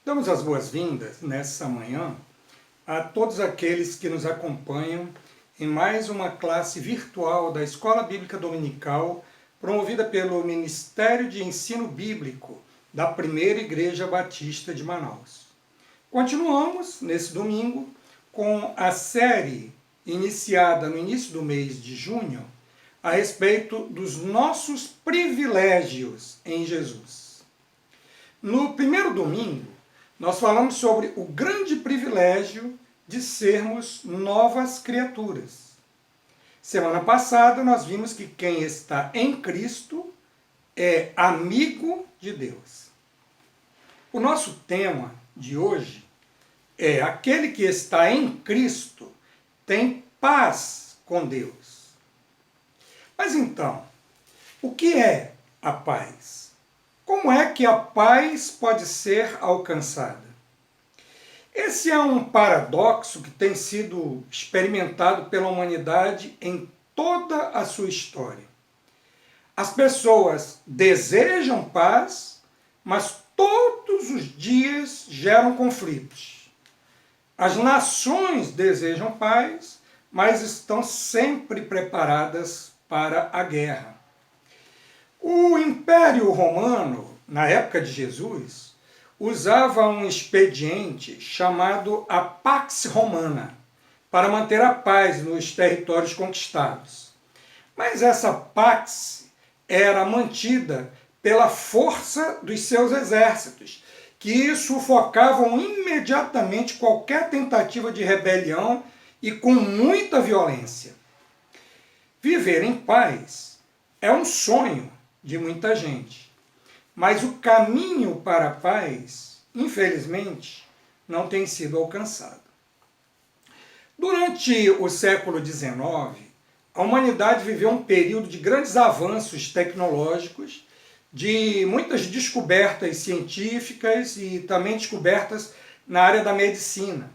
Damos as boas-vindas nessa manhã a todos aqueles que nos acompanham em mais uma classe virtual da Escola Bíblica Dominical, promovida pelo Ministério de Ensino Bíblico da Primeira Igreja Batista de Manaus. Continuamos, nesse domingo, com a série iniciada no início do mês de junho, a respeito dos nossos privilégios em Jesus. No primeiro domingo, nós falamos sobre o grande privilégio de sermos novas criaturas. Semana passada nós vimos que quem está em Cristo é amigo de Deus. O nosso tema de hoje é: aquele que está em Cristo tem paz com Deus. Mas então, o que é a paz? Como é que a paz pode ser alcançada? Esse é um paradoxo que tem sido experimentado pela humanidade em toda a sua história. As pessoas desejam paz, mas todos os dias geram conflitos. As nações desejam paz, mas estão sempre preparadas para a guerra. O Império Romano, na época de Jesus, usava um expediente chamado a Pax Romana para manter a paz nos territórios conquistados. Mas essa Pax era mantida pela força dos seus exércitos, que sufocavam imediatamente qualquer tentativa de rebelião e com muita violência. Viver em paz é um sonho de muita gente, mas o caminho para a paz, infelizmente, não tem sido alcançado. Durante o século XIX, a humanidade viveu um período de grandes avanços tecnológicos, de muitas descobertas científicas e também descobertas na área da medicina.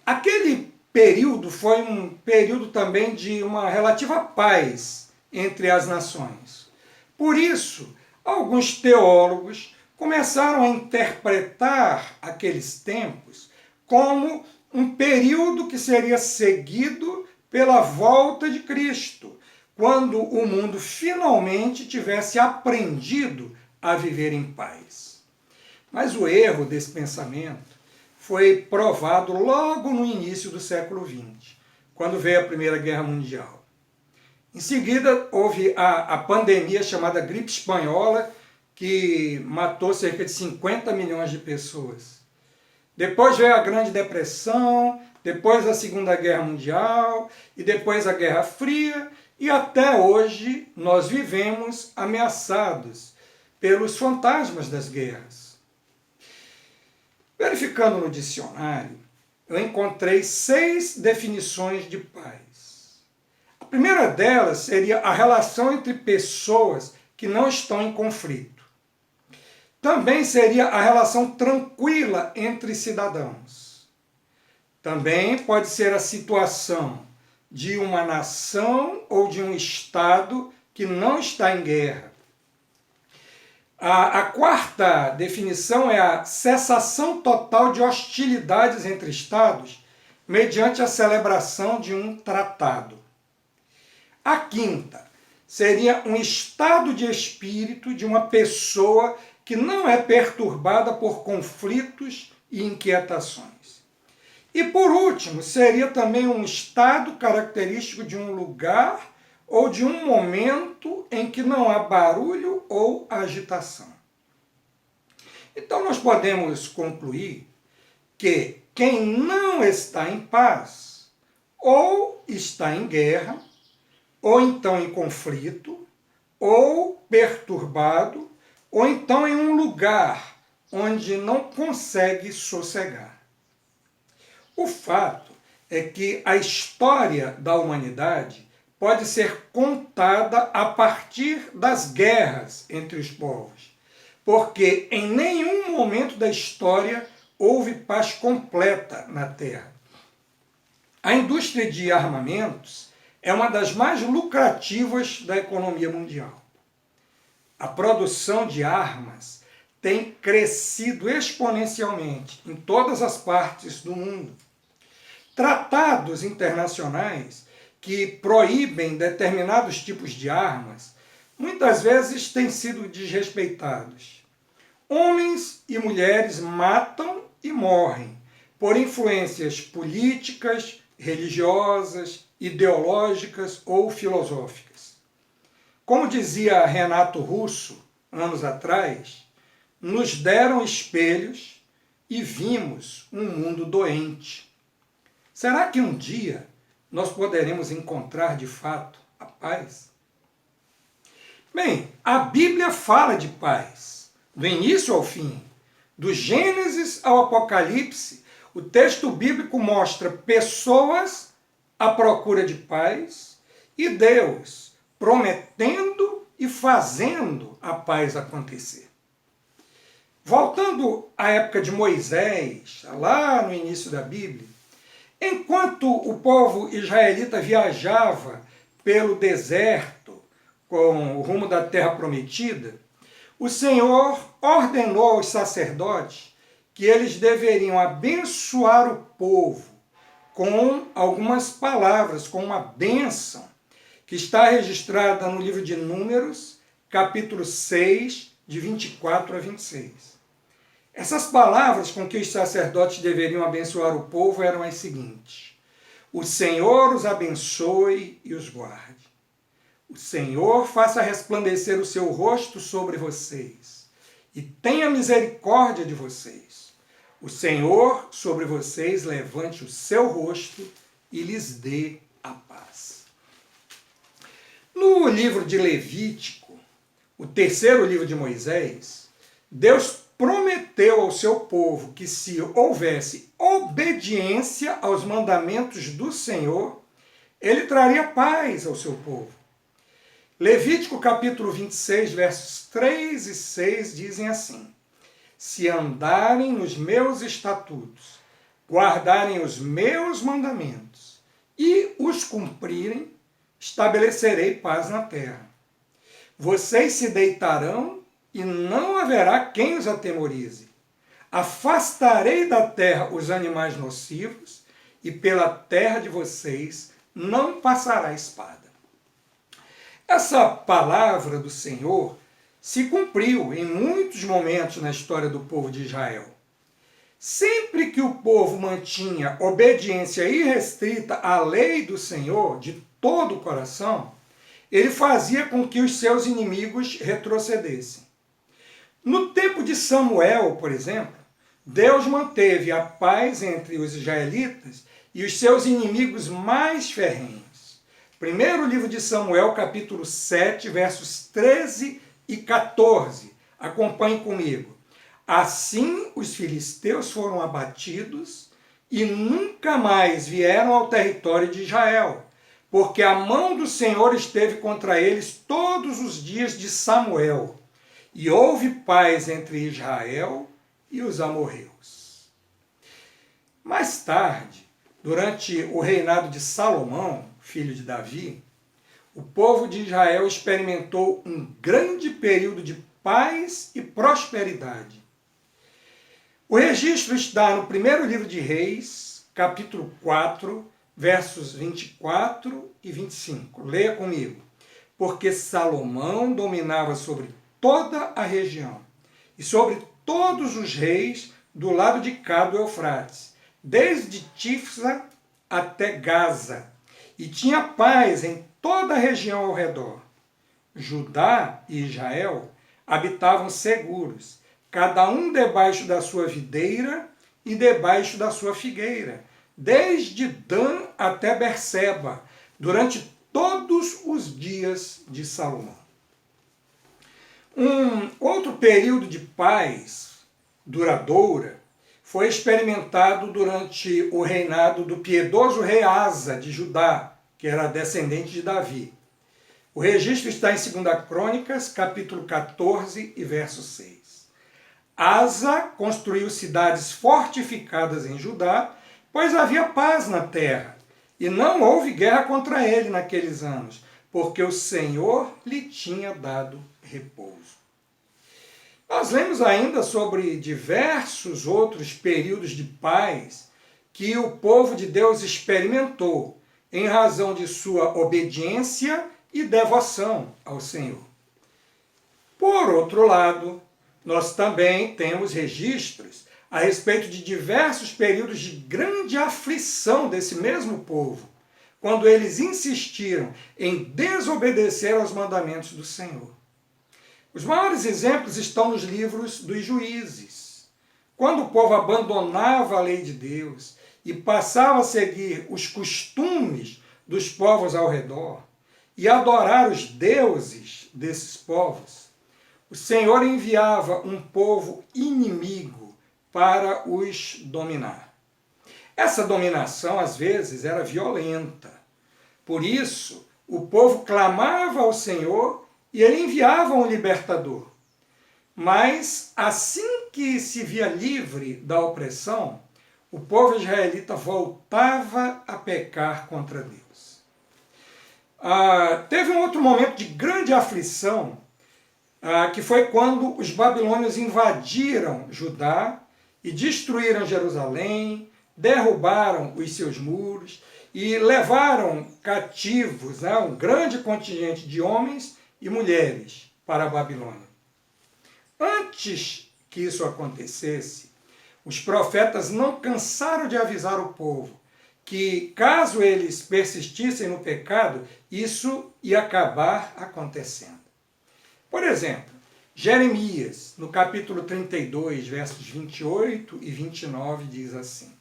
Aquele período foi um período também de uma relativa paz entre as nações. Por isso, alguns teólogos começaram a interpretar aqueles tempos como um período que seria seguido pela volta de Cristo, quando o mundo finalmente tivesse aprendido a viver em paz. Mas o erro desse pensamento foi provado logo no início do século XX, quando veio a Primeira Guerra Mundial. Em seguida, houve a pandemia chamada gripe espanhola, que matou cerca de 50 milhões de pessoas. Depois veio a Grande Depressão, depois a Segunda Guerra Mundial, e depois a Guerra Fria, e até hoje nós vivemos ameaçados pelos fantasmas das guerras. Verificando no dicionário, eu encontrei 6 definições de paz. A primeira delas seria a relação entre pessoas que não estão em conflito. Também seria a relação tranquila entre cidadãos. Também pode ser a situação de uma nação ou de um estado que não está em guerra. A quarta definição é a cessação total de hostilidades entre estados mediante a celebração de um tratado. A quinta seria um estado de espírito de uma pessoa que não é perturbada por conflitos e inquietações. E por último, seria também um estado característico de um lugar ou de um momento em que não há barulho ou agitação. Então nós podemos concluir que quem não está em paz, ou está em guerra, ou então em conflito, ou perturbado, ou então em um lugar onde não consegue sossegar. O fato é que a história da humanidade pode ser contada a partir das guerras entre os povos, porque em nenhum momento da história houve paz completa na Terra. A indústria de armamentos é uma das mais lucrativas da economia mundial. A produção de armas tem crescido exponencialmente em todas as partes do mundo. Tratados internacionais que proíbem determinados tipos de armas, muitas vezes têm sido desrespeitados. Homens e mulheres matam e morrem por influências políticas, religiosas, ideológicas ou filosóficas. Como dizia Renato Russo, anos atrás, nos deram espelhos e vimos um mundo doente. Será que um dia nós poderemos encontrar de fato a paz? Bem, a Bíblia fala de paz, do início ao fim, do Gênesis ao Apocalipse. O texto bíblico mostra pessoas à procura de paz e Deus prometendo e fazendo a paz acontecer. Voltando à época de Moisés, lá no início da Bíblia, enquanto o povo israelita viajava pelo deserto com o rumo da terra prometida, o Senhor ordenou aos sacerdotes que eles deveriam abençoar o povo com algumas palavras, com uma bênção, que está registrada no livro de Números, capítulo 6, de 24 a 26. Essas palavras com que os sacerdotes deveriam abençoar o povo eram as seguintes: o Senhor os abençoe e os guarde. O Senhor faça resplandecer o seu rosto sobre vocês e tenha misericórdia de vocês. O Senhor sobre vocês levante o seu rosto e lhes dê a paz. No livro de Levítico, o terceiro livro de Moisés, Deus prometeu ao seu povo que se houvesse obediência aos mandamentos do Senhor, ele traria paz ao seu povo. Levítico capítulo 26, versos 3 e 6 dizem assim: se andarem nos meus estatutos, guardarem os meus mandamentos e os cumprirem, estabelecerei paz na terra. Vocês se deitarão e não haverá quem os atemorize. Afastarei da terra os animais nocivos e pela terra de vocês não passará espada. Essa palavra do Senhor se cumpriu em muitos momentos na história do povo de Israel. Sempre que o povo mantinha obediência irrestrita à lei do Senhor de todo o coração, ele fazia com que os seus inimigos retrocedessem. No tempo de Samuel, por exemplo, Deus manteve a paz entre os israelitas e os seus inimigos mais ferrenhos. Primeiro livro de Samuel, capítulo 7, versos 13 e 14. Acompanhe comigo. Assim os filisteus foram abatidos e nunca mais vieram ao território de Israel, porque a mão do Senhor esteve contra eles todos os dias de Samuel, e houve paz entre Israel e os amorreus. Mais tarde, durante o reinado de Salomão, filho de Davi, o povo de Israel experimentou um grande período de paz e prosperidade. O registro está no primeiro livro de Reis, capítulo 4, versos 24 e 25. Leia comigo. Porque Salomão dominava sobre toda a região e sobre todos os reis do lado de cá do Eufrates, desde Tifsa até Gaza, e tinha paz em toda a região ao redor. Judá e Israel habitavam seguros, cada um debaixo da sua videira e debaixo da sua figueira, desde Dan até Berseba, durante todos os dias de Salomão. Um outro período de paz duradoura foi experimentado durante o reinado do piedoso rei Asa de Judá, que era descendente de Davi. O registro está em 2 Crônicas, capítulo 14 e verso 6. Asa construiu cidades fortificadas em Judá, pois havia paz na terra, e não houve guerra contra ele naqueles anos, porque o Senhor lhe tinha dado repouso. Nós lemos ainda sobre diversos outros períodos de paz que o povo de Deus experimentou em razão de sua obediência e devoção ao Senhor. Por outro lado, nós também temos registros a respeito de diversos períodos de grande aflição desse mesmo povo, quando eles insistiram em desobedecer aos mandamentos do Senhor. Os maiores exemplos estão nos livros dos Juízes. Quando o povo abandonava a lei de Deus e passava a seguir os costumes dos povos ao redor e adorar os deuses desses povos, o Senhor enviava um povo inimigo para os dominar. Essa dominação, às vezes, era violenta. Por isso, o povo clamava ao Senhor e ele enviava um libertador. Mas, assim que se via livre da opressão, o povo israelita voltava a pecar contra Deus. Teve um outro momento de grande aflição, que foi quando os babilônios invadiram Judá e destruíram Jerusalém, derrubaram os seus muros e levaram cativos um grande contingente de homens e mulheres para a Babilônia. Antes que isso acontecesse, os profetas não cansaram de avisar o povo que, caso eles persistissem no pecado, isso ia acabar acontecendo. Por exemplo, Jeremias, no capítulo 32, versos 28 e 29, diz assim: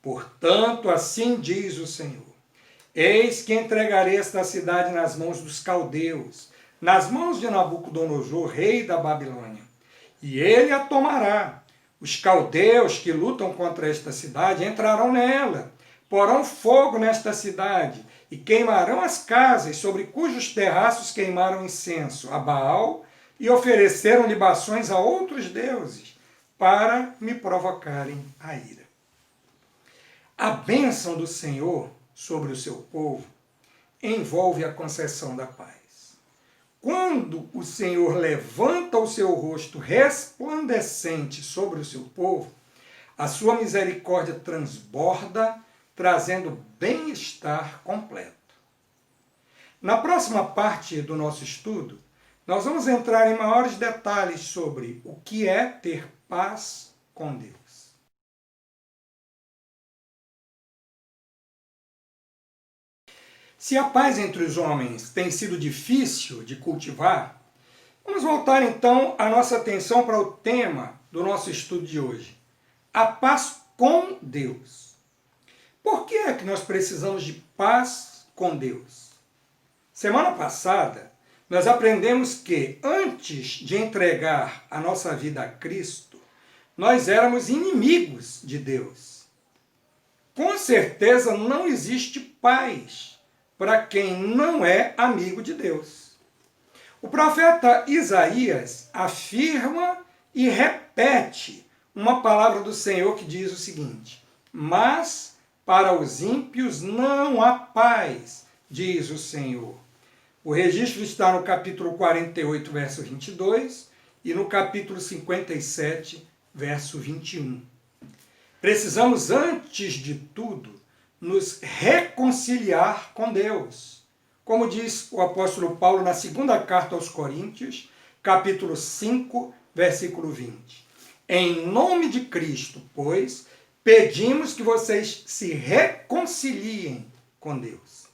Portanto, assim diz o Senhor, eis que entregarei esta cidade nas mãos dos caldeus, nas mãos de Nabucodonosor, rei da Babilônia, e ele a tomará. Os caldeus que lutam contra esta cidade entrarão nela, porão fogo nesta cidade e queimarão as casas sobre cujos terraços queimaram incenso a Baal e ofereceram libações a outros deuses para me provocarem a ira. A bênção do Senhor sobre o seu povo envolve a concessão da paz. Quando o Senhor levanta o seu rosto resplandecente sobre o seu povo, a sua misericórdia transborda, trazendo bem-estar completo. Na próxima parte do nosso estudo, nós vamos entrar em maiores detalhes sobre o que é ter paz com Deus. Se a paz entre os homens tem sido difícil de cultivar, vamos voltar então a nossa atenção para o tema do nosso estudo de hoje: a paz com Deus. Por que é que nós precisamos de paz com Deus? Semana passada, nós aprendemos que antes de entregar a nossa vida a Cristo, nós éramos inimigos de Deus. Com certeza não existe paz para quem não é amigo de Deus. O profeta Isaías afirma e repete uma palavra do Senhor que diz o seguinte: mas para os ímpios não há paz, diz o Senhor. O registro está no capítulo 48, verso 22 e no capítulo 57, verso 21. Precisamos, antes de tudo, nos reconciliar com Deus. Como diz o apóstolo Paulo na segunda carta aos Coríntios, capítulo 5, versículo 20. Em nome de Cristo, pois, pedimos que vocês se reconciliem com Deus.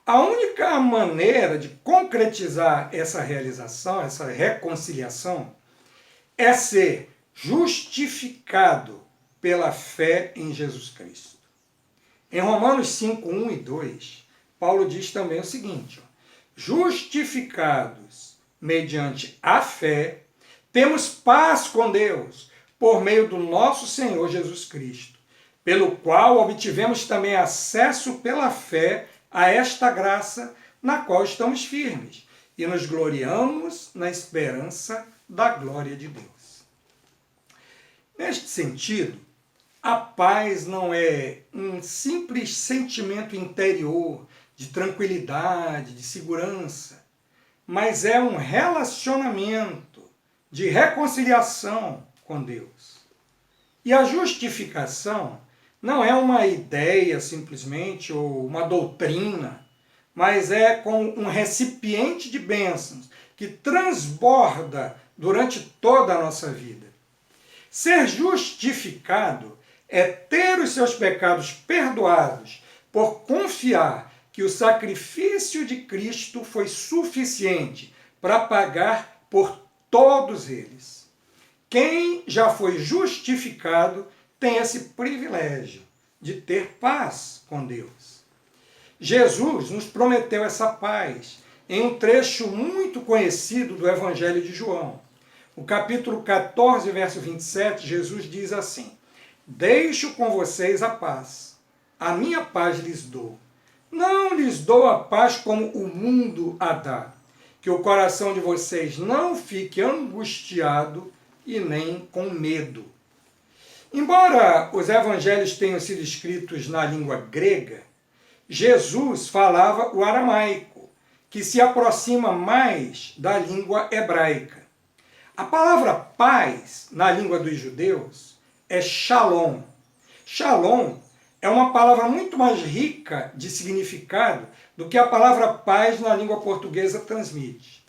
A única maneira de concretizar essa realização, essa reconciliação, é ser justificado pela fé em Jesus Cristo. Em Romanos 5, 1 e 2, Paulo diz também o seguinte: justificados mediante a fé, temos paz com Deus por meio do nosso Senhor Jesus Cristo, pelo qual obtivemos também acesso pela fé a esta graça na qual estamos firmes e nos gloriamos na esperança da glória de Deus. Neste sentido, a paz não é um simples sentimento interior de tranquilidade, de segurança, mas é um relacionamento de reconciliação com Deus. E a justificação não é uma ideia simplesmente ou uma doutrina, mas é como um recipiente de bênçãos que transborda durante toda a nossa vida. Ser justificado é ter os seus pecados perdoados por confiar que o sacrifício de Cristo foi suficiente para pagar por todos eles. Quem já foi justificado tem esse privilégio de ter paz com Deus. Jesus nos prometeu essa paz em um trecho muito conhecido do Evangelho de João. O capítulo 14, verso 27, Jesus diz assim: deixo com vocês a paz, a minha paz lhes dou. Não lhes dou a paz como o mundo a dá, que o coração de vocês não fique angustiado e nem com medo. Embora os evangelhos tenham sido escritos na língua grega, Jesus falava o aramaico, que se aproxima mais da língua hebraica. A palavra paz, na língua dos judeus, é shalom. Shalom é uma palavra muito mais rica de significado do que a palavra paz na língua portuguesa transmite.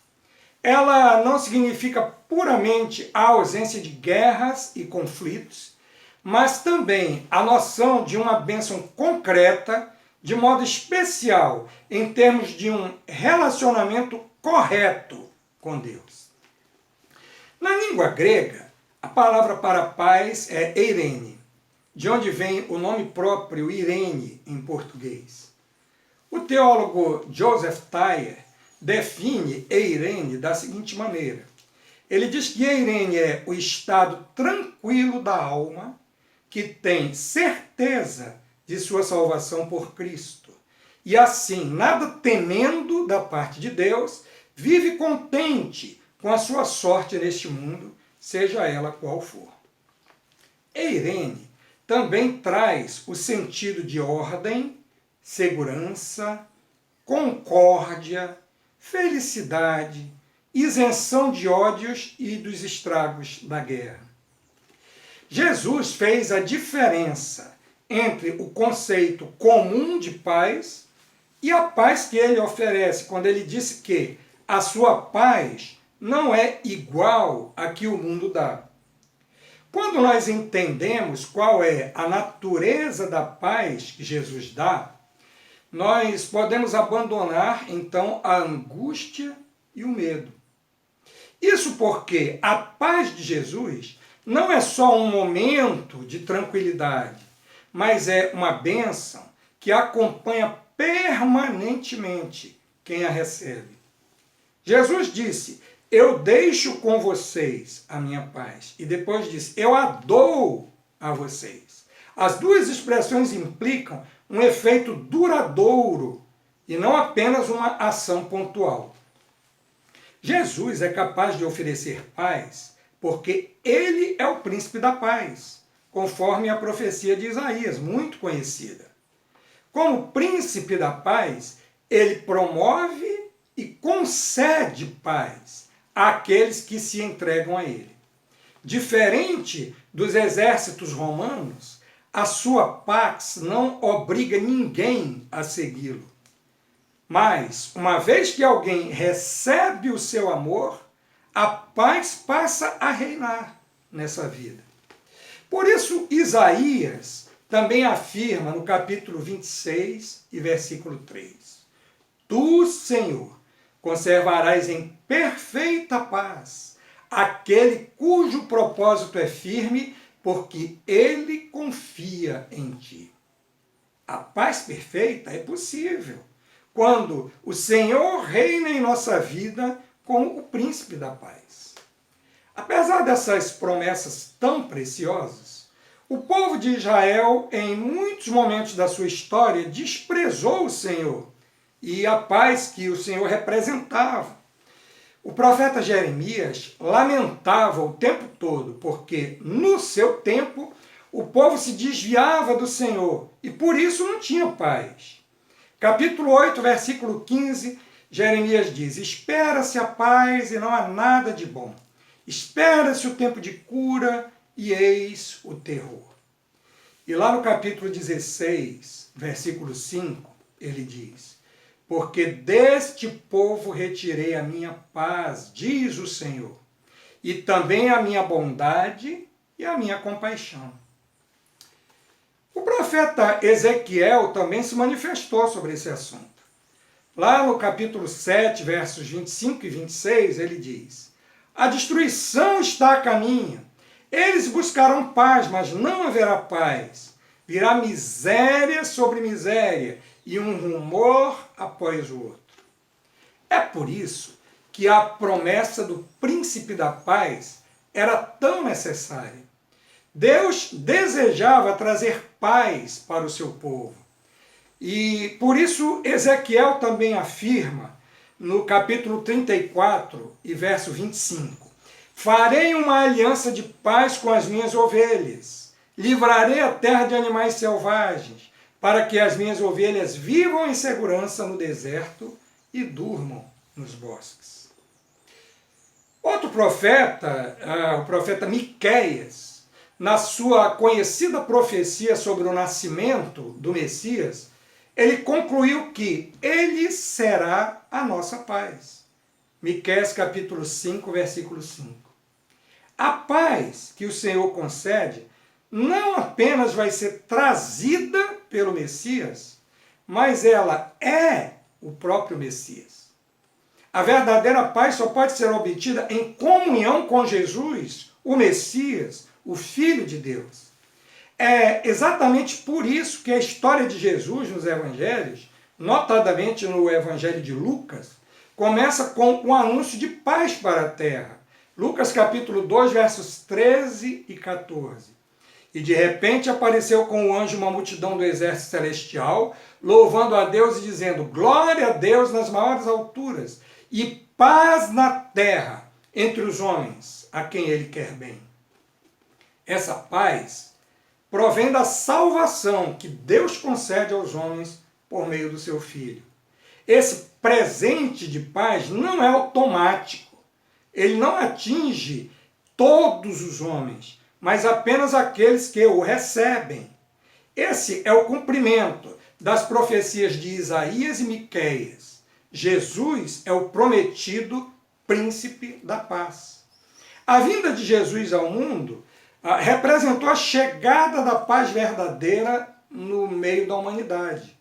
Ela não significa puramente a ausência de guerras e conflitos, mas também a noção de uma bênção concreta, de modo especial, em termos de um relacionamento correto com Deus. Na língua grega, a palavra para paz é eirene, de onde vem o nome próprio Irene em português. O teólogo Joseph Thayer define eirene da seguinte maneira: ele diz que eirene é o estado tranquilo da alma que tem certeza de sua salvação por Cristo e assim, nada temendo da parte de Deus, vive contente com a sua sorte neste mundo, seja ela qual for. Eirene também traz o sentido de ordem, segurança, concórdia, felicidade, isenção de ódios e dos estragos da guerra. Jesus fez a diferença entre o conceito comum de paz e a paz que ele oferece, quando ele disse que a sua paz não é igual à que o mundo dá. Quando nós entendemos qual é a natureza da paz que Jesus dá, nós podemos abandonar, então, a angústia e o medo. Isso porque a paz de Jesus não é só um momento de tranquilidade, mas é uma bênção que acompanha permanentemente quem a recebe. Jesus disse: eu deixo com vocês a minha paz. E depois disse: eu a dou a vocês. As duas expressões implicam um efeito duradouro e não apenas uma ação pontual. Jesus é capaz de oferecer paz porque ele é o príncipe da paz, conforme a profecia de Isaías, muito conhecida. Como príncipe da paz, ele promove e concede paz àqueles que se entregam a ele. Diferente dos exércitos romanos, a sua pax não obriga ninguém a segui-lo. Mas, uma vez que alguém recebe o seu amor, a paz passa a reinar nessa vida. Por isso, Isaías também afirma no capítulo 26 e versículo 3: Tu, Senhor, conservarás em perfeita paz aquele cujo propósito é firme, porque ele confia em ti. A paz perfeita é possível quando o Senhor reina em nossa vida como o príncipe da paz. Apesar dessas promessas tão preciosas, o povo de Israel, em muitos momentos da sua história, desprezou o Senhor e a paz que o Senhor representava. O profeta Jeremias lamentava o tempo todo, porque no seu tempo o povo se desviava do Senhor e por isso não tinha paz. Capítulo 8, versículo 15, Jeremias diz: espera-se a paz e não há nada de bom, Espera-se o tempo de cura e eis o terror. E lá no capítulo 16, versículo 5, ele diz: porque deste povo retirei a minha paz, diz o Senhor, e também a minha bondade e a minha compaixão. O profeta Ezequiel também se manifestou sobre esse assunto. Lá no capítulo 7, versos 25 e 26, ele diz: a destruição está a caminho. Eles buscarão paz, mas não haverá paz. Virá miséria sobre miséria e um rumor após o outro. É por isso que a promessa do príncipe da paz era tão necessária. Deus desejava trazer paz para o seu povo. E por isso Ezequiel também afirma, no capítulo 34 e verso 25, farei uma aliança de paz com as minhas ovelhas, livrarei a terra de animais selvagens, para que as minhas ovelhas vivam em segurança no deserto e durmam nos bosques. Outro profeta, o profeta Miqueias, na sua conhecida profecia sobre o nascimento do Messias, ele concluiu que ele será a nossa paz. Miqueias capítulo 5, versículo 5. A paz que o Senhor concede não apenas vai ser trazida pelo Messias, mas ela é o próprio Messias. A verdadeira paz só pode ser obtida em comunhão com Jesus, o Messias, o Filho de Deus. É exatamente por isso que a história de Jesus nos evangelhos, notadamente no evangelho de Lucas, começa com um anúncio de paz para a terra. Lucas capítulo 2, versos 13 e 14. E de repente apareceu com o anjo uma multidão do exército celestial, louvando a Deus e dizendo: glória a Deus nas maiores alturas e paz na terra entre os homens, a quem ele quer bem. Essa paz provém da salvação que Deus concede aos homens por meio do seu Filho. Esse presente de paz não é automático. Ele não atinge todos os homens, mas apenas aqueles que o recebem. Esse é o cumprimento das profecias de Isaías e Miqueias. Jesus é o prometido príncipe da paz. A vinda de Jesus ao mundo representou a chegada da paz verdadeira no meio da humanidade.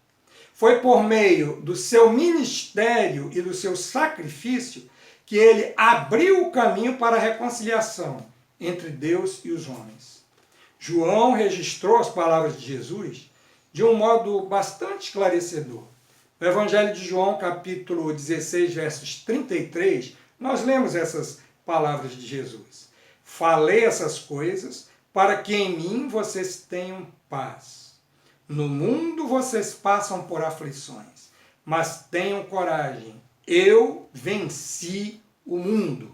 Foi por meio do seu ministério e do seu sacrifício que ele abriu o caminho para a reconciliação entre Deus e os homens. João registrou as palavras de Jesus de um modo bastante esclarecedor. No Evangelho de João, capítulo 16, versos 33, nós lemos essas palavras de Jesus. Falei essas coisas para que em mim vocês tenham paz. No mundo vocês passam por aflições, mas tenham coragem. Eu venci o mundo.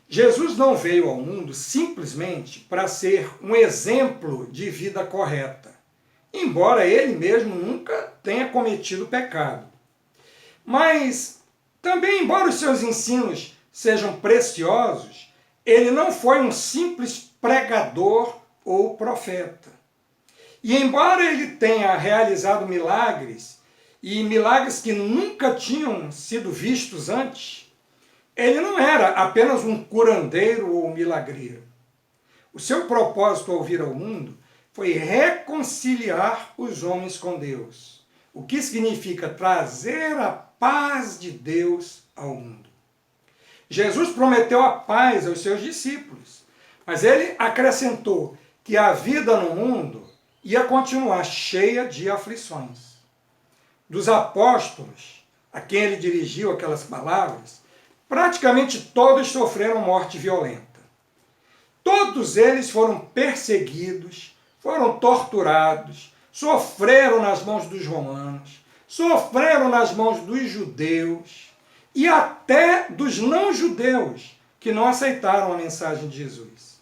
Jesus não veio ao mundo simplesmente para ser um exemplo de vida correta, embora ele mesmo nunca tenha cometido pecado. Mas também, embora os seus ensinos sejam preciosos, ele não foi um simples pregador ou profeta. E embora ele tenha realizado milagres, e milagres que nunca tinham sido vistos antes, ele não era apenas um curandeiro ou milagreiro. O seu propósito ao vir ao mundo foi reconciliar os homens com Deus, o que significa trazer a paz de Deus ao mundo. Jesus prometeu a paz aos seus discípulos, mas ele acrescentou que a vida no mundo ia continuar cheia de aflições. Dos apóstolos, a quem ele dirigiu aquelas palavras, praticamente todos sofreram morte violenta. Todos eles foram perseguidos, foram torturados, sofreram nas mãos dos romanos, sofreram nas mãos dos judeus e até dos não-judeus que não aceitaram a mensagem de Jesus.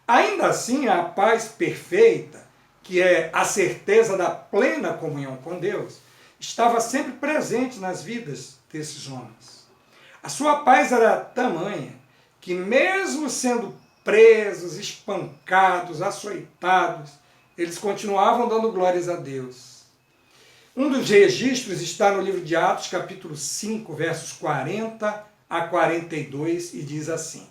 Ainda assim, a paz perfeita, que é a certeza da plena comunhão com Deus, estava sempre presente nas vidas desses homens. A sua paz era tamanha que mesmo sendo presos, espancados, açoitados, eles continuavam dando glórias a Deus. Um dos registros está no livro de Atos, capítulo 5, versos 40 a 42, e diz assim: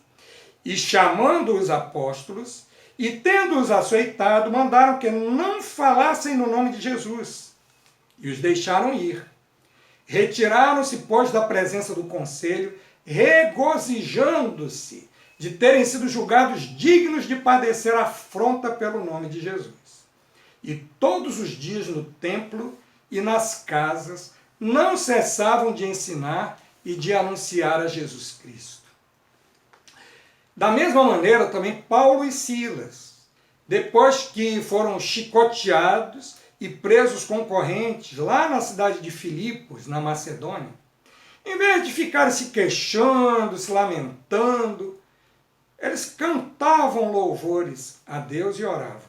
E chamando os apóstolos, e tendo-os açoitado, mandaram que não falassem no nome de Jesus, e os deixaram ir. Retiraram-se, pois, da presença do conselho, regozijando-se de terem sido julgados dignos de padecer afronta pelo nome de Jesus. E todos os dias no templo e nas casas não cessavam de ensinar e de anunciar a Jesus Cristo. Da mesma maneira, também Paulo e Silas, depois que foram chicoteados e presos com correntes lá na cidade de Filipos, na Macedônia, em vez de ficarem se queixando, se lamentando, eles cantavam louvores a Deus e oravam.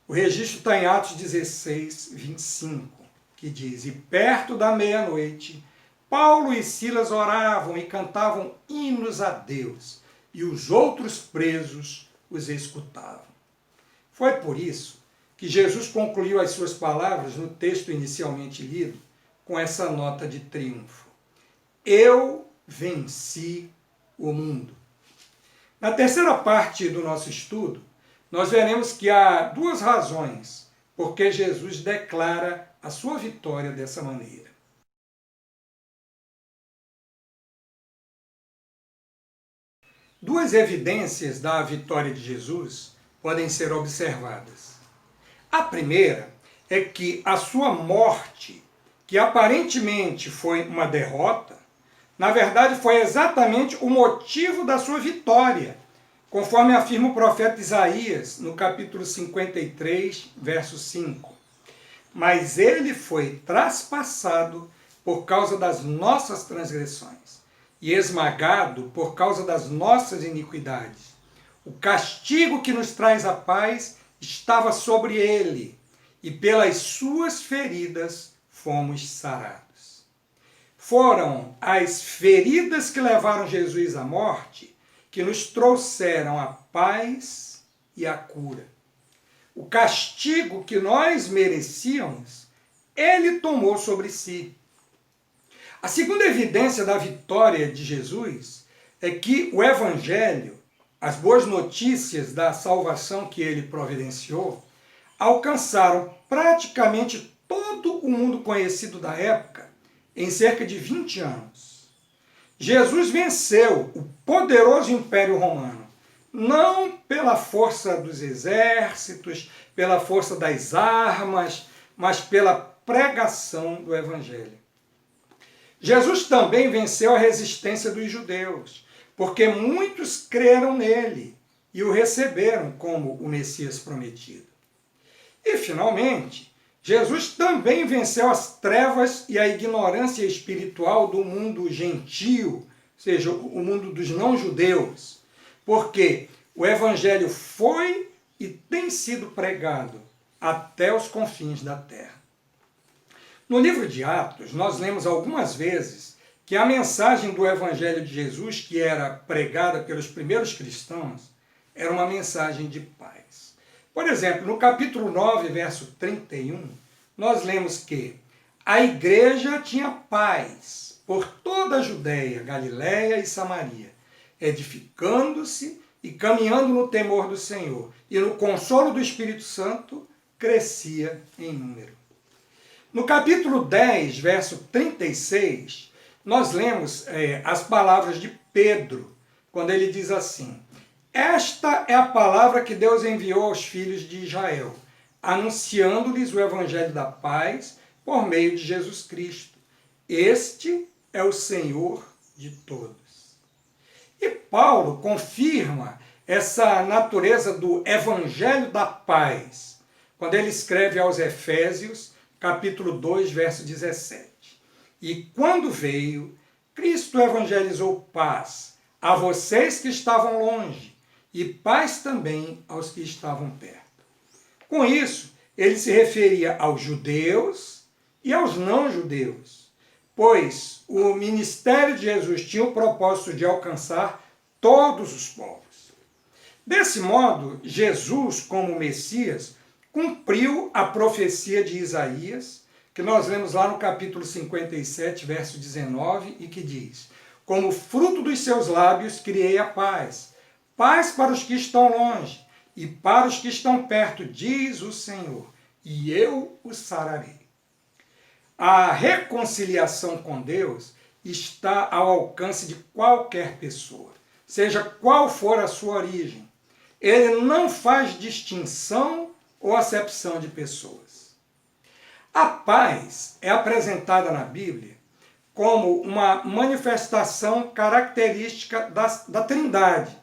O registro está em Atos 16, 25, que diz: E perto da meia-noite, Paulo e Silas oravam e cantavam hinos a Deus, e os outros presos os escutavam. Foi por isso que Jesus concluiu as suas palavras no texto inicialmente lido com essa nota de triunfo: Eu venci o mundo. Na terceira parte do nosso estudo, nós veremos que há duas razões por que Jesus declara a sua vitória dessa maneira. Duas evidências da vitória de Jesus podem ser observadas. A primeira é que a sua morte, que aparentemente foi uma derrota, na verdade foi exatamente o motivo da sua vitória, conforme afirma o profeta Isaías no capítulo 53, verso 5. Mas ele foi traspassado por causa das nossas transgressões e esmagado por causa das nossas iniquidades. O castigo que nos traz a paz estava sobre ele, e pelas suas feridas fomos sarados. Foram as feridas que levaram Jesus à morte que nos trouxeram a paz e a cura. O castigo que nós merecíamos, ele tomou sobre si. A segunda evidência da vitória de Jesus é que o Evangelho, as boas notícias da salvação que ele providenciou, alcançaram praticamente todo o mundo conhecido da época em cerca de 20 anos. Jesus venceu o poderoso Império Romano, não pela força dos exércitos, pela força das armas, mas pela pregação do Evangelho. Jesus também venceu a resistência dos judeus, porque muitos creram nele e o receberam como o Messias prometido. E, finalmente, Jesus também venceu as trevas e a ignorância espiritual do mundo gentio, ou seja, o mundo dos não-judeus, porque o Evangelho foi e tem sido pregado até os confins da terra. No livro de Atos, nós lemos algumas vezes que a mensagem do Evangelho de Jesus, que era pregada pelos primeiros cristãos, era uma mensagem de paz. Por exemplo, no capítulo 9, verso 31, nós lemos que a igreja tinha paz por toda a Judéia, Galiléia e Samaria, edificando-se e caminhando no temor do Senhor, e no consolo do Espírito Santo crescia em número. No capítulo 10, verso 36, nós lemos as palavras de Pedro, quando ele diz assim: Esta é a palavra que Deus enviou aos filhos de Israel, anunciando-lhes o evangelho da paz por meio de Jesus Cristo. Este é o Senhor de todos. E Paulo confirma essa natureza do evangelho da paz, quando ele escreve aos Efésios, capítulo 2, verso 17. E quando veio, Cristo evangelizou paz a vocês que estavam longe e paz também aos que estavam perto. Com isso, ele se referia aos judeus e aos não-judeus, pois o ministério de Jesus tinha o propósito de alcançar todos os povos. Desse modo, Jesus, como Messias, cumpriu a profecia de Isaías, que nós lemos lá no capítulo 57, verso 19, e que diz: como fruto dos seus lábios criei a paz, paz para os que estão longe e para os que estão perto, diz o Senhor, e eu os sararei. A reconciliação com Deus está ao alcance de qualquer pessoa, seja qual for a sua origem. Ele não faz distinção ou acepção de pessoas. A paz é apresentada na Bíblia como uma manifestação característica da Trindade.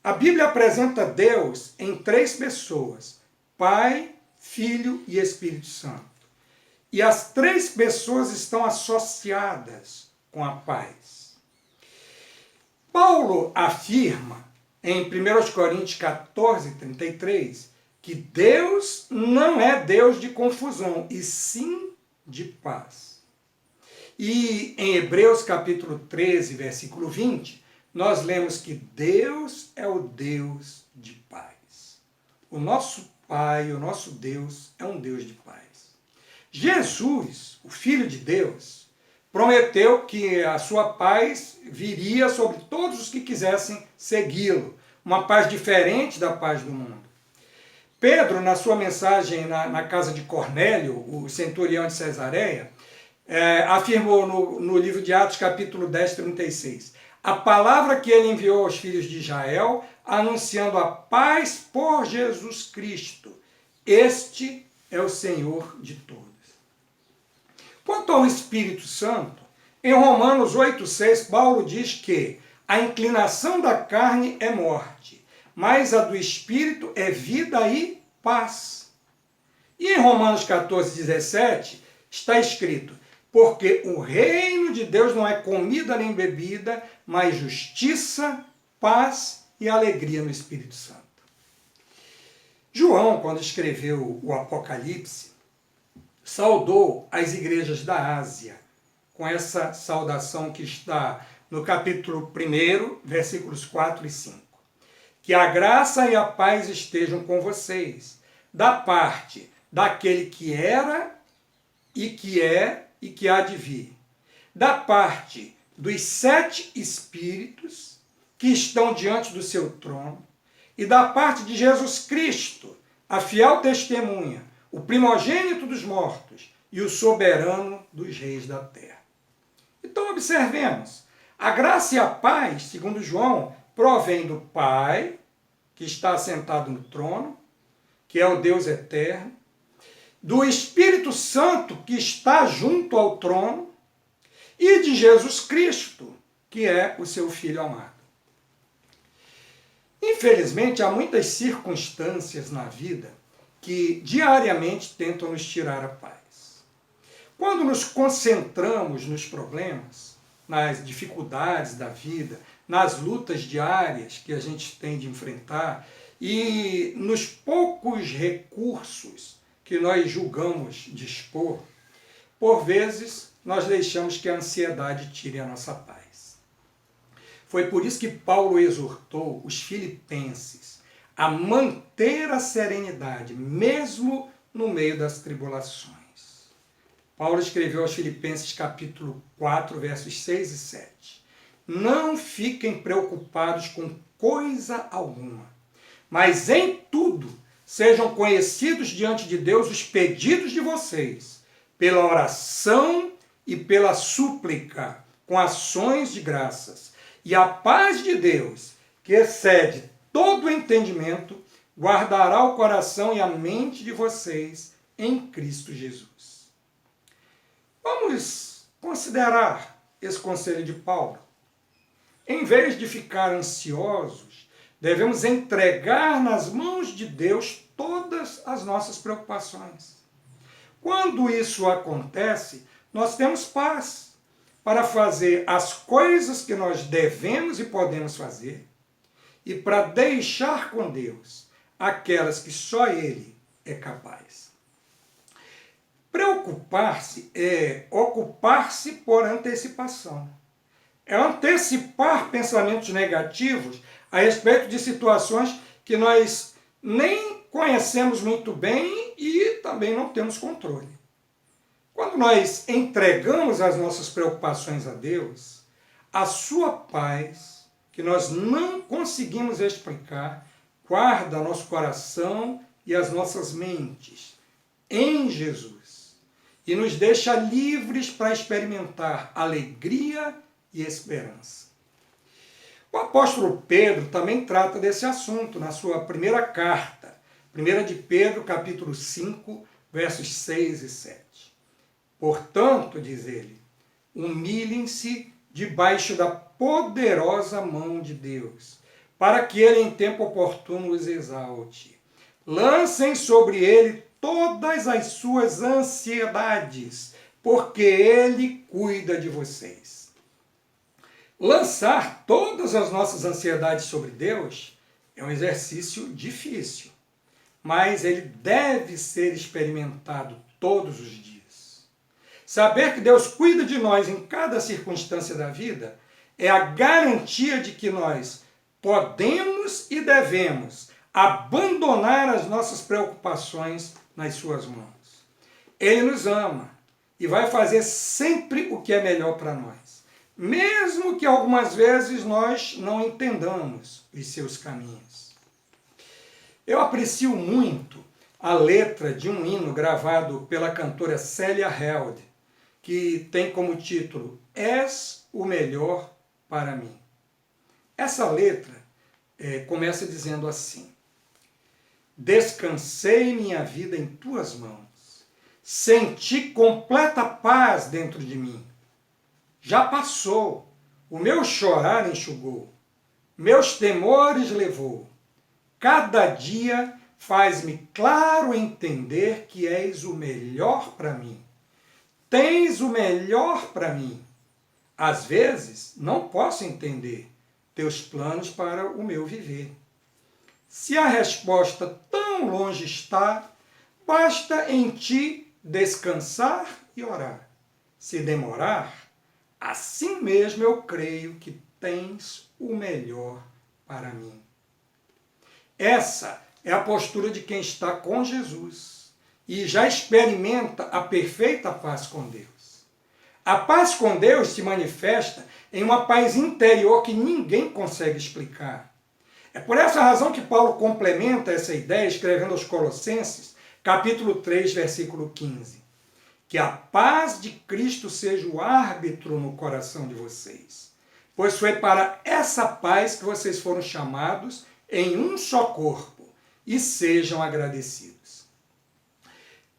A Bíblia apresenta Deus em 3 pessoas: Pai, Filho e Espírito Santo. E as 3 pessoas estão associadas com a paz. Paulo afirma em 1 Coríntios 14, 33, que Deus não é Deus de confusão, e sim de paz. E em Hebreus capítulo 13, versículo 20, nós lemos que Deus é o Deus de paz. O nosso Pai, o nosso Deus, é um Deus de paz. Jesus, o Filho de Deus, prometeu que a sua paz viria sobre todos os que quisessem segui-lo. Uma paz diferente da paz do mundo. Pedro, na sua mensagem na casa de Cornélio, o centurião de Cesareia, afirmou no livro de Atos, capítulo 10, 36, a palavra que ele enviou aos filhos de Israel, anunciando a paz por Jesus Cristo. Este é o Senhor de todos. Quanto ao Espírito Santo, em Romanos 8,6, Paulo diz que a inclinação da carne é morte, mas a do Espírito é vida e paz. E em Romanos 14,17 está escrito: porque o reino de Deus não é comida nem bebida, mas justiça, paz e alegria no Espírito Santo. João, quando escreveu o Apocalipse, saudou as igrejas da Ásia, com essa saudação que está no capítulo 1, versículos 4 e 5. Que a graça e a paz estejam com vocês, da parte daquele que era e que é e que há de vir, da parte dos 7 Espíritos que estão diante do seu trono, e da parte de Jesus Cristo, a fiel testemunha, o primogênito dos mortos e o soberano dos reis da terra. Então observemos, a graça e a paz, segundo João, provém do Pai, que está assentado no trono, que é o Deus eterno, do Espírito Santo, que está junto ao trono, e de Jesus Cristo, que é o seu Filho amado. Infelizmente, há muitas circunstâncias na vida que diariamente tentam nos tirar a paz. Quando nos concentramos nos problemas, nas dificuldades da vida, nas lutas diárias que a gente tem de enfrentar e nos poucos recursos que nós julgamos dispor, por vezes nós deixamos que a ansiedade tire a nossa paz. Foi por isso que Paulo exortou os filipenses a manter a serenidade, mesmo no meio das tribulações. Paulo escreveu aos Filipenses capítulo 4, versos 6 e 7. Não fiquem preocupados com coisa alguma, mas em tudo sejam conhecidos diante de Deus os pedidos de vocês, pela oração e pela súplica, com ações de graças. E a paz de Deus, que excede todo o entendimento, guardará o coração e a mente de vocês em Cristo Jesus. Vamos considerar esse conselho de Paulo. Em vez de ficar ansiosos, devemos entregar nas mãos de Deus todas as nossas preocupações. Quando isso acontece, nós temos paz para fazer as coisas que nós devemos e podemos fazer e para deixar com Deus aquelas que só Ele é capaz. Preocupar-se é ocupar-se por antecipação. é antecipar pensamentos negativos a respeito de situações que nós nem conhecemos muito bem e também não temos controle. Quando nós entregamos as nossas preocupações a Deus, a sua paz, que nós não conseguimos explicar, guarda nosso coração e as nossas mentes em Jesus e nos deixa livres para experimentar alegria e esperança. O apóstolo Pedro também trata desse assunto na sua primeira carta, 1 de Pedro, capítulo 5, versos 6 e 7. Portanto, diz ele, humilhem-se debaixo da poderosa mão de Deus, para que ele em tempo oportuno os exalte. Lancem sobre ele todas as suas ansiedades, porque ele cuida de vocês. Lançar todas as nossas ansiedades sobre Deus é um exercício difícil, mas ele deve ser experimentado todos os dias. Saber que Deus cuida de nós em cada circunstância da vida é a garantia de que nós podemos e devemos abandonar as nossas preocupações nas suas mãos. Ele nos ama e vai fazer sempre o que é melhor para nós, mesmo que algumas vezes nós não entendamos os seus caminhos. Eu aprecio muito a letra de um hino gravado pela cantora Célia Held, que tem como título És o Melhor para Mim. Essa letra começa dizendo assim: Descansei minha vida em tuas mãos, senti completa paz dentro de mim. Já passou, o meu chorar enxugou, meus temores levou. Cada dia faz-me claro entender que és o melhor para mim. Tens o melhor para mim. Às vezes, não posso entender teus planos para o meu viver. Se a resposta tão longe está, basta em ti descansar e orar. Se demorar, assim mesmo eu creio que tens o melhor para mim. Essa é a postura de quem está com Jesus e já experimenta a perfeita paz com Deus. A paz com Deus se manifesta em uma paz interior que ninguém consegue explicar. É por essa razão que Paulo complementa essa ideia escrevendo aos Colossenses, capítulo 3, versículo 15. Que a paz de Cristo seja o árbitro no coração de vocês, pois foi para essa paz que vocês foram chamados em um só corpo, e sejam agradecidos.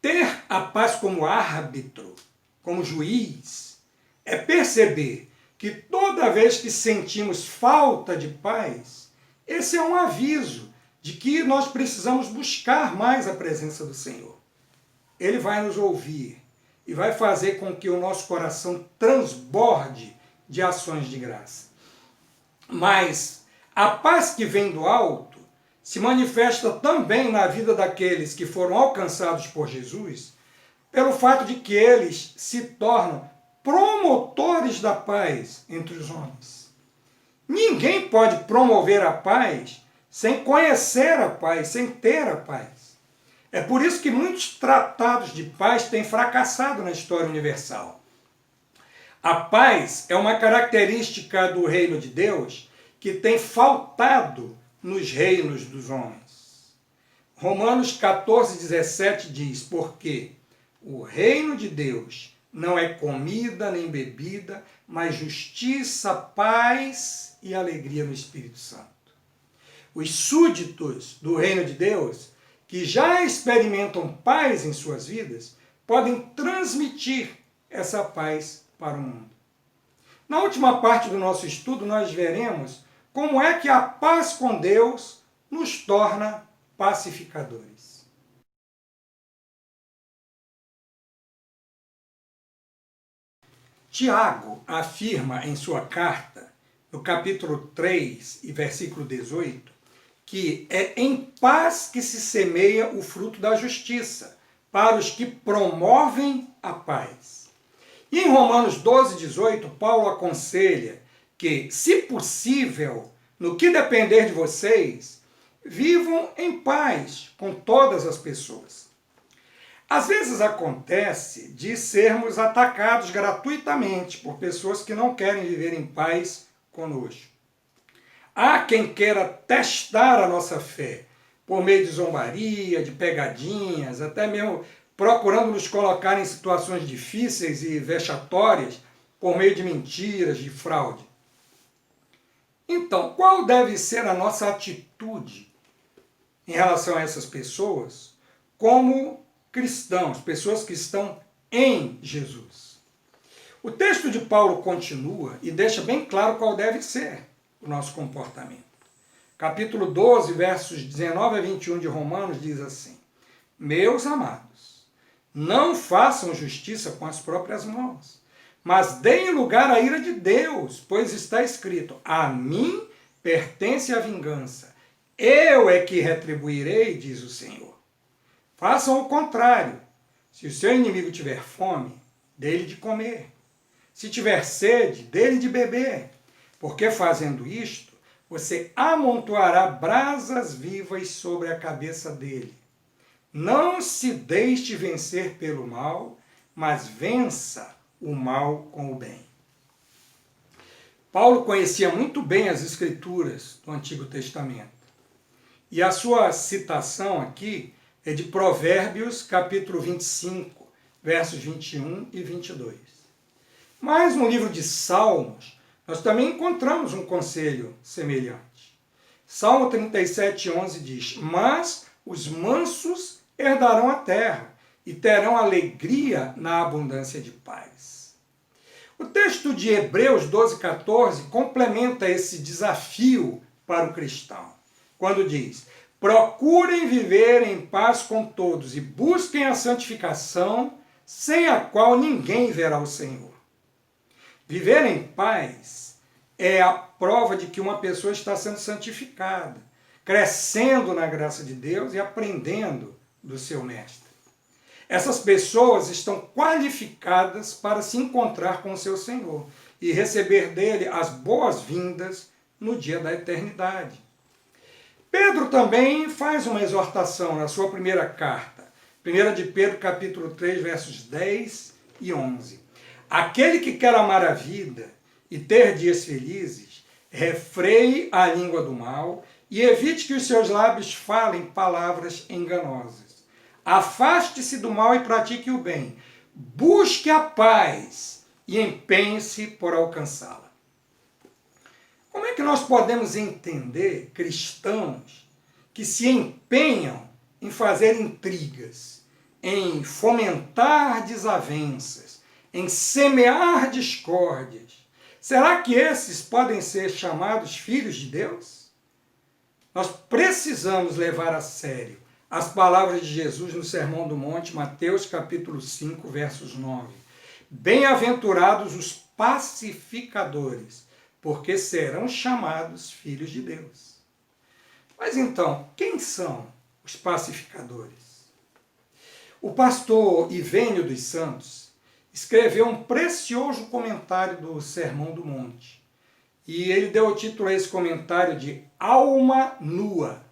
Ter a paz como árbitro, como juiz, é perceber que toda vez que sentimos falta de paz, esse é um aviso de que nós precisamos buscar mais a presença do Senhor. Ele vai nos ouvir e vai fazer com que o nosso coração transborde de ações de graça. Mas a paz que vem do alto se manifesta também na vida daqueles que foram alcançados por Jesus, pelo fato de que eles se tornam promotores da paz entre os homens. Ninguém pode promover a paz sem conhecer a paz, sem ter a paz. É por isso que muitos tratados de paz têm fracassado na história universal. A paz é uma característica do reino de Deus que tem faltado nos reinos dos homens. Romanos 14, 17 diz, porque o reino de Deus não é comida nem bebida, mas justiça, paz e alegria no Espírito Santo. Os súditos do reino de Deus, que já experimentam paz em suas vidas, podem transmitir essa paz para o mundo. Na última parte do nosso estudo, nós veremos como é que a paz com Deus nos torna pacificadores. Tiago afirma em sua carta, no capítulo 3 e versículo 18, que é em paz que se semeia o fruto da justiça, para os que promovem a paz. E em Romanos 12, 18, Paulo aconselha que, se possível, no que depender de vocês, vivam em paz com todas as pessoas. Às vezes acontece de sermos atacados gratuitamente por pessoas que não querem viver em paz conosco. Há quem queira testar a nossa fé por meio de zombaria, de pegadinhas, até mesmo procurando nos colocar em situações difíceis e vexatórias por meio de mentiras, de fraude. Então, qual deve ser a nossa atitude em relação a essas pessoas como cristãos, pessoas que estão em Jesus? O texto de Paulo continua e deixa bem claro qual deve ser o nosso comportamento. Capítulo 12, versos 19 a 21 de Romanos diz assim: Meus amados, não façam justiça com as próprias mãos, mas deem lugar à ira de Deus, pois está escrito: A mim pertence a vingança, eu é que retribuirei, diz o Senhor. Façam o contrário. Se o seu inimigo tiver fome, dê-lhe de comer. Se tiver sede, dê-lhe de beber. Porque fazendo isto, você amontoará brasas vivas sobre a cabeça dele. Não se deixe vencer pelo mal, mas vença o mal com o bem. Paulo conhecia muito bem as Escrituras do Antigo Testamento. E a sua citação aqui é de Provérbios, capítulo 25, versos 21 e 22. Mas no livro de Salmos, nós também encontramos um conselho semelhante. Salmo 37:11 diz: Mas os mansos herdarão a terra e terão alegria na abundância de paz. O texto de Hebreus 12:14 complementa esse desafio para o cristão, quando diz: Procurem viver em paz com todos e busquem a santificação, sem a qual ninguém verá o Senhor. Viver em paz é a prova de que uma pessoa está sendo santificada, crescendo na graça de Deus e aprendendo do seu mestre. Essas pessoas estão qualificadas para se encontrar com o seu Senhor e receber dele as boas-vindas no dia da eternidade. Pedro também faz uma exortação na sua primeira carta, 1 de Pedro, capítulo 3, versos 10 e 11. Aquele que quer amar a vida e ter dias felizes, refreie a língua do mal e evite que os seus lábios falem palavras enganosas. Afaste-se do mal e pratique o bem. Busque a paz e empenhe-se por alcançá-la. Como é que nós podemos entender cristãos que se empenham em fazer intrigas, em fomentar desavenças, em semear discórdias? Será que esses podem ser chamados filhos de Deus? Nós precisamos levar a sério as palavras de Jesus no Sermão do Monte, Mateus capítulo 5, versos 9. Bem-aventurados os pacificadores, porque serão chamados filhos de Deus. Mas então, quem são os pacificadores? O pastor Ivênio dos Santos escreveu um precioso comentário do Sermão do Monte. E ele deu o título a esse comentário de Alma Nua.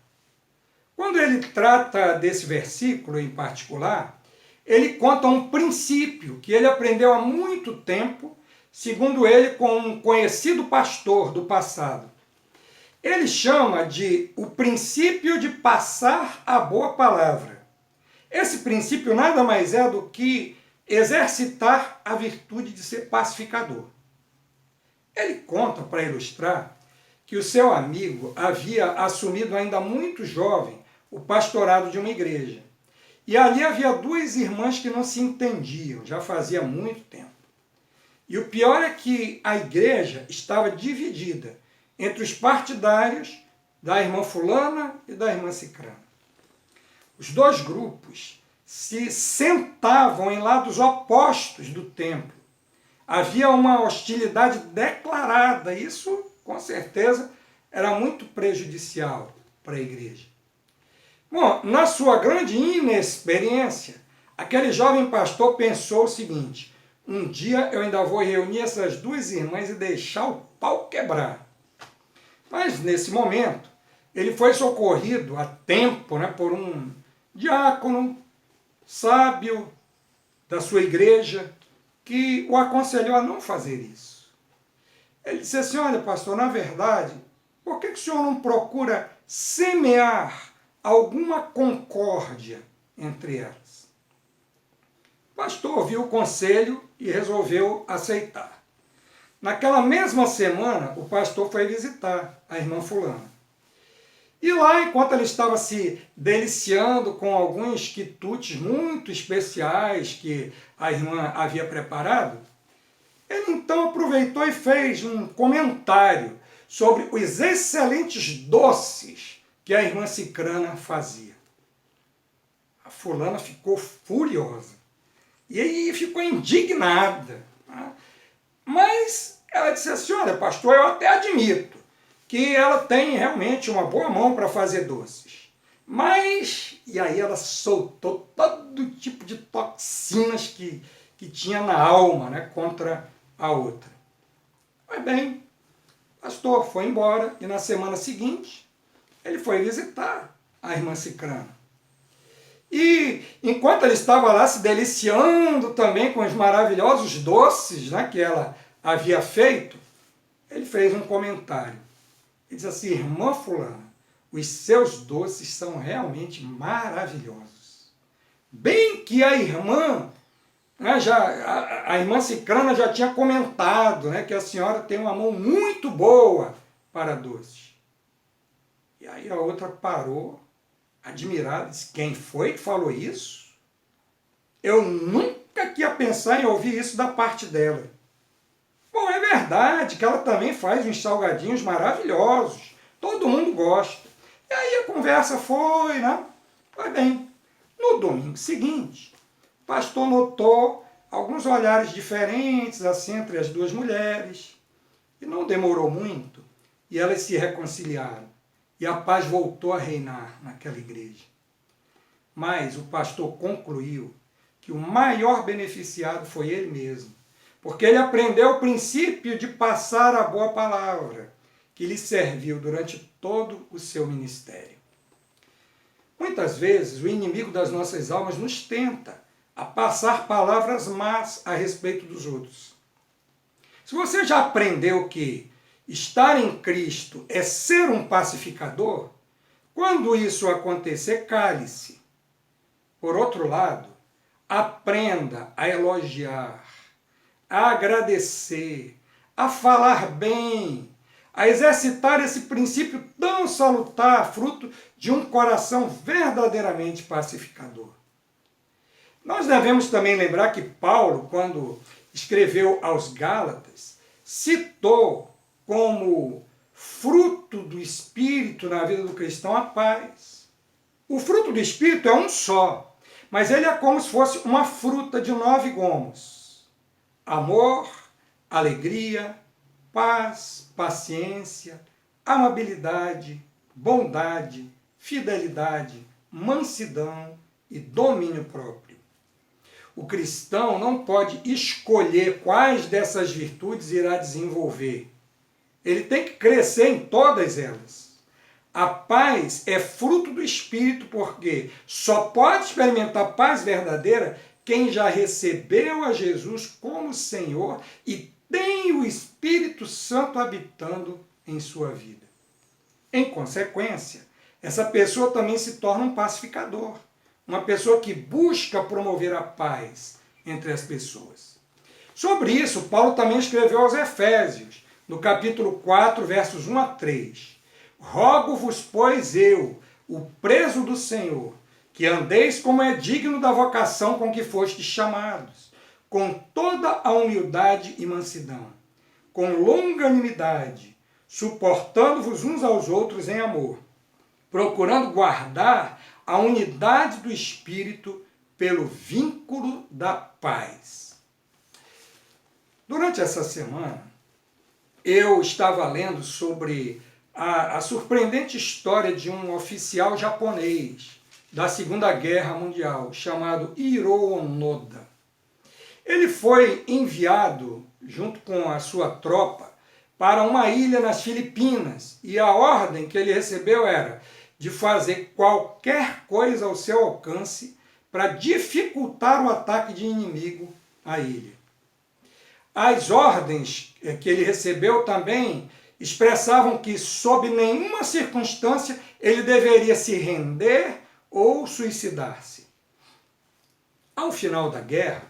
Quando ele trata desse versículo em particular, ele conta um princípio que ele aprendeu há muito tempo, segundo ele, com um conhecido pastor do passado. Ele chama de o princípio de passar a boa palavra. Esse princípio nada mais é do que exercitar a virtude de ser pacificador. Ele conta, para ilustrar, que o seu amigo havia assumido ainda muito jovem o pastorado de uma igreja. E ali havia duas irmãs que não se entendiam, já fazia muito tempo. E o pior é que a igreja estava dividida entre os partidários da irmã fulana e da irmã cicrana. Os dois grupos se sentavam em lados opostos do templo. Havia uma hostilidade declarada. Isso, com certeza, era muito prejudicial para a igreja. Bom, na sua grande inexperiência, aquele jovem pastor pensou o seguinte: um dia eu ainda vou reunir essas duas irmãs e deixar o pau quebrar. Mas nesse momento, ele foi socorrido a tempo, né, por um diácono sábio da sua igreja, que o aconselhou a não fazer isso. Ele disse assim: olha, pastor, na verdade, por que o senhor não procura semear alguma concórdia entre elas? O pastor ouviu o conselho e resolveu aceitar. Naquela mesma semana, o pastor foi visitar a irmã fulana. E lá, enquanto ele estava se deliciando com alguns quitutes muito especiais que a irmã havia preparado, ele então aproveitou e fez um comentário sobre os excelentes doces que a irmã Cicrana fazia. A fulana ficou furiosa e aí ficou indignada. Mas ela disse assim: olha, pastor, eu até admito que ela tem realmente uma boa mão para fazer doces. Mas, e aí ela soltou todo tipo de toxinas que tinha na alma, né, contra a outra. Mas bem, o pastor foi embora e na semana seguinte ele foi visitar a irmã Cicrana. E enquanto ele estava lá se deliciando também com os maravilhosos doces, né, que ela havia feito, ele fez um comentário. Ele diz assim: irmã fulana, os seus doces são realmente maravilhosos. Bem que a irmã, né, a irmã Cicrana já tinha comentado, né, que a senhora tem uma mão muito boa para doces. E aí a outra parou, admirada, disse: quem foi que falou isso? Eu nunca que ia pensar em ouvir isso da parte dela. Bom, é verdade que ela também faz uns salgadinhos maravilhosos. Todo mundo gosta. E aí a conversa foi, né? Foi bem. No domingo seguinte, o pastor notou alguns olhares diferentes assim entre as duas mulheres. E não demorou muito e elas se reconciliaram. E a paz voltou a reinar naquela igreja. Mas o pastor concluiu que o maior beneficiado foi ele mesmo. Porque ele aprendeu o princípio de passar a boa palavra, que lhe serviu durante todo o seu ministério. Muitas vezes o inimigo das nossas almas nos tenta a passar palavras más a respeito dos outros. Se você já aprendeu que estar em Cristo é ser um pacificador, quando isso acontecer, cale-se. Por outro lado, aprenda a elogiar, a agradecer, a falar bem, a exercitar esse princípio tão salutar, fruto de um coração verdadeiramente pacificador. Nós devemos também lembrar que Paulo, quando escreveu aos Gálatas, citou como fruto do Espírito na vida do cristão a paz. O fruto do Espírito é um só, mas ele é como se fosse uma fruta de 9 gomos. Amor, alegria, paz, paciência, amabilidade, bondade, fidelidade, mansidão e domínio próprio. O cristão não pode escolher quais dessas virtudes irá desenvolver. Ele tem que crescer em todas elas. A paz é fruto do Espírito, porque só pode experimentar paz verdadeira quem já recebeu a Jesus como Senhor e tem o Espírito Santo habitando em sua vida. Em consequência, essa pessoa também se torna um pacificador, uma pessoa que busca promover a paz entre as pessoas. Sobre isso, Paulo também escreveu aos Efésios, no capítulo 4, versos 1 a 3. Rogo-vos, pois eu, o preso do Senhor, que andeis como é digno da vocação com que fostes chamados, com toda a humildade e mansidão, com longanimidade, suportando-vos uns aos outros em amor, procurando guardar a unidade do Espírito pelo vínculo da paz. Durante essa semana, eu estava lendo sobre a surpreendente história de um oficial japonês da Segunda Guerra Mundial, chamado Hiroo Onoda. Ele foi enviado, junto com a sua tropa, para uma ilha nas Filipinas, e a ordem que ele recebeu era de fazer qualquer coisa ao seu alcance para dificultar o ataque de inimigo à ilha. As ordens que ele recebeu também expressavam que, sob nenhuma circunstância, ele deveria se render ou suicidar-se. Ao final da guerra,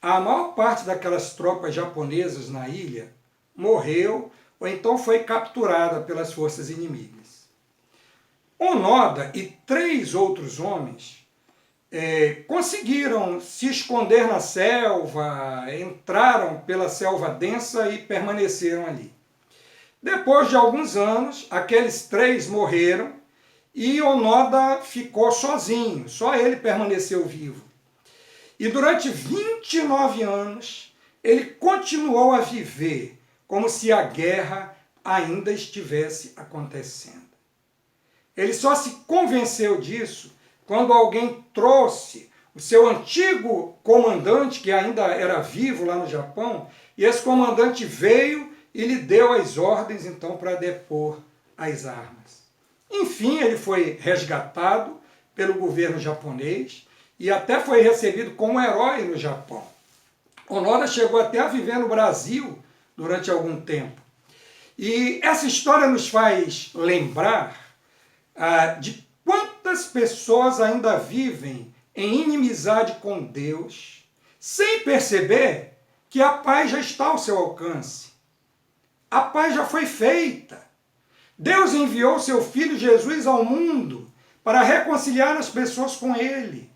a maior parte daquelas tropas japonesas na ilha morreu ou então foi capturada pelas forças inimigas. Onoda e 3 outros homens conseguiram se esconder na selva, entraram pela selva densa e permaneceram ali. Depois de alguns anos, aqueles 3 morreram e Onoda ficou sozinho, só ele permaneceu vivo. E durante 29 anos, ele continuou a viver como se a guerra ainda estivesse acontecendo. Ele só se convenceu disso quando alguém trouxe o seu antigo comandante, que ainda era vivo lá no Japão, e esse comandante veio e lhe deu as ordens, então, para depor as armas. Enfim, ele foi resgatado pelo governo japonês e até foi recebido como herói no Japão. Onoda chegou até a viver no Brasil durante algum tempo. E essa história nos faz lembrar de quantas pessoas ainda vivem em inimizade com Deus, sem perceber que a paz já está ao seu alcance. A paz já foi feita. Deus enviou seu Filho Jesus ao mundo para reconciliar as pessoas com Ele.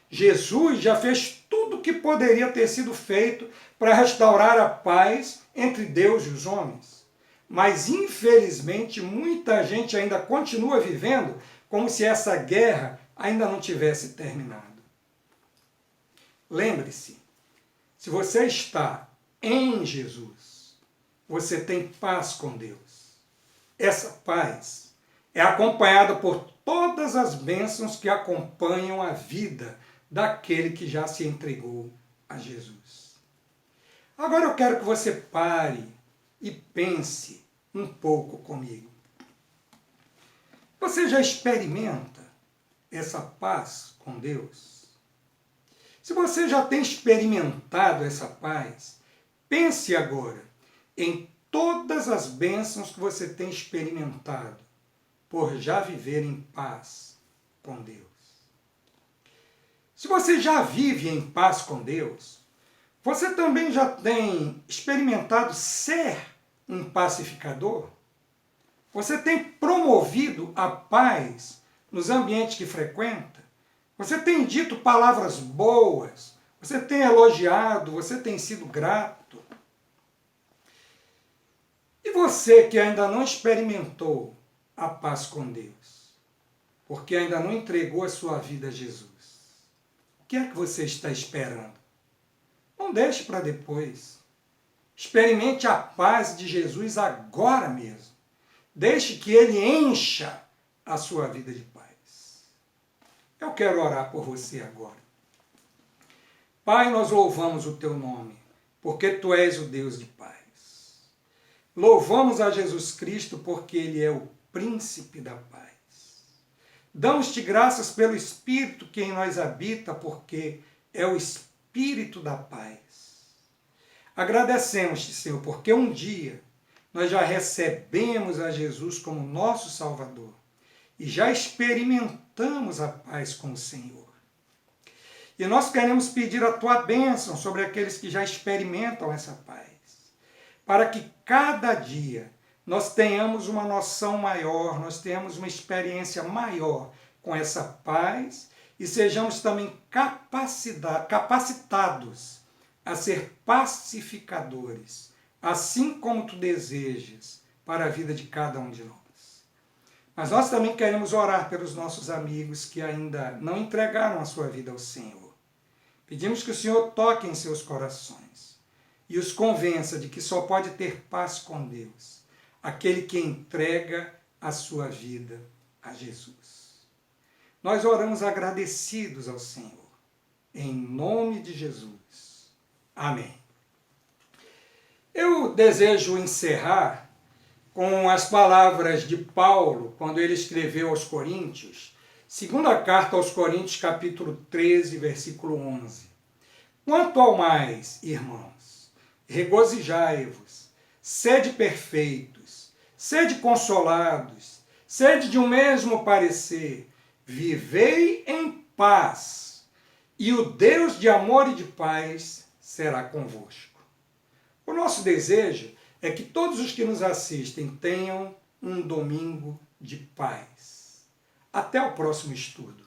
Jesus já fez tudo o que poderia ter sido feito para restaurar a paz entre Deus e os homens. Mas, infelizmente, muita gente ainda continua vivendo como se essa guerra ainda não tivesse terminado. Lembre-se, se você está em Jesus, você tem paz com Deus. Essa paz é acompanhada por todas as bênçãos que acompanham a vida daquele que já se entregou a Jesus. Agora eu quero que você pare e pense um pouco comigo. Você já experimenta essa paz com Deus? Se você já tem experimentado essa paz, pense agora em todas as bênçãos que você tem experimentado por já viver em paz com Deus. Se você já vive em paz com Deus, você também já tem experimentado ser um pacificador? Você tem promovido a paz nos ambientes que frequenta? Você tem dito palavras boas? Você tem elogiado? Você tem sido grato? E você que ainda não experimentou a paz com Deus, porque ainda não entregou a sua vida a Jesus, o que é que você está esperando? Não deixe para depois. Experimente a paz de Jesus agora mesmo. Deixe que Ele encha a sua vida de paz. Eu quero orar por você agora. Pai, nós louvamos o Teu nome, porque Tu és o Deus de paz. Louvamos a Jesus Cristo, porque Ele é o príncipe da paz. Damos-te graças pelo Espírito que em nós habita, porque é o Espírito da paz. Agradecemos-te, Senhor, porque um dia nós já recebemos a Jesus como nosso Salvador e já experimentamos a paz com o Senhor. E nós queremos pedir a Tua bênção sobre aqueles que já experimentam essa paz, para que cada dia nós tenhamos uma noção maior, nós tenhamos uma experiência maior com essa paz e sejamos também capacitados a ser pacificadores, assim como Tu desejas para a vida de cada um de nós. Mas nós também queremos orar pelos nossos amigos que ainda não entregaram a sua vida ao Senhor. Pedimos que o Senhor toque em seus corações e os convença de que só pode ter paz com Deus aquele que entrega a sua vida a Jesus. Nós oramos agradecidos ao Senhor, em nome de Jesus. Amém. Eu desejo encerrar com as palavras de Paulo, quando ele escreveu aos Coríntios, segunda carta aos Coríntios, capítulo 13, versículo 11. Quanto ao mais, irmãos, regozijai-vos, sede perfeitos, sede consolados, sede de um mesmo parecer, vivei em paz, e o Deus de amor e de paz será convosco. O nosso desejo é que todos os que nos assistem tenham um domingo de paz. Até o próximo estudo.